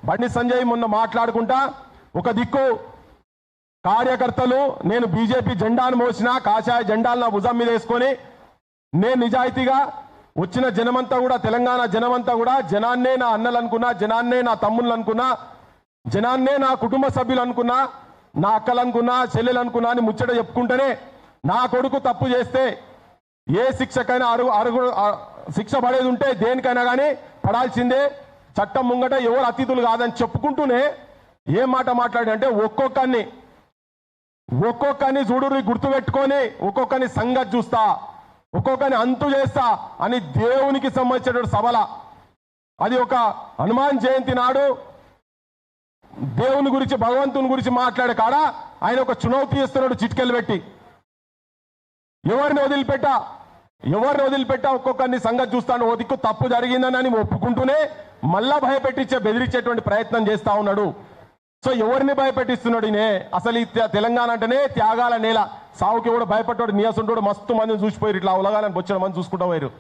బండి సంజయ్ మొన్న మాట్లాడుకుంటా ఒక దిక్కు కార్యకర్తలు నేను బీజేపీ జెండాను మోసిన కాషాయ జెండాలు నా భుజం మీద వేసుకొని నేను నిజాయితీగా వచ్చిన జనమంతా కూడా తెలంగాణ జనమంతా కూడా జనాన్నే నా అన్నలు అనుకున్నా, జనాన్నే నా తమ్ముళ్ళు అనుకున్నా, జనాన్నే నా కుటుంబ సభ్యులు అనుకున్నా, నా అక్కలు అనుకున్నా, చెల్లెలు అనుకున్నా అని ముచ్చట చెప్పుకుంటేనే నా కొడుకు తప్పు చేస్తే ఏ శిక్షకైనా శిక్ష పడేది ఉంటే దేనికైనా కానీ పడాల్సిందే, చట్టం ముంగట ఎవరు అతిథులు కాదని చెప్పుకుంటూనే ఏం మాట మాట్లాడి అంటే ఒక్కొక్కరిని చూడు గుర్తుపెట్టుకొని ఒక్కొక్కరిని సంగతి చూస్తా, ఒక్కొక్కరిని అంతు చేస్తా అని దేవునికి సంబంధించిన సభల అది ఒక హనుమాన్ జయంతి నాడు దేవుని గురించి భగవంతుని గురించి మాట్లాడే కాడ ఆయన ఒక చునౌతి ఇస్తున్నాడు చిట్కెలు పెట్టి. ఎవరిని వదిలిపెట్టా ఒక్కొక్కరిని సంగతి చూస్తాను, ఓ దిక్కు తప్పు జరిగిందని ఒప్పుకుంటూనే మళ్ళా భయపెట్టించే బెదిరించేటువంటి ప్రయత్నం చేస్తా ఉన్నాడు. సో ఎవరిని భయపెట్టిస్తున్నాడు ఈయన? అసలు ఈ తెలంగాణ అంటేనే త్యాగాల నేల, సావుకి కూడా భయపడ్డాడు నీయసుంటాడు. మస్తు మందిని చూసిపోయారు, ఇట్లా ఉలగాలని బొచ్చిన మంది చూసుకుంటూ పోయారు.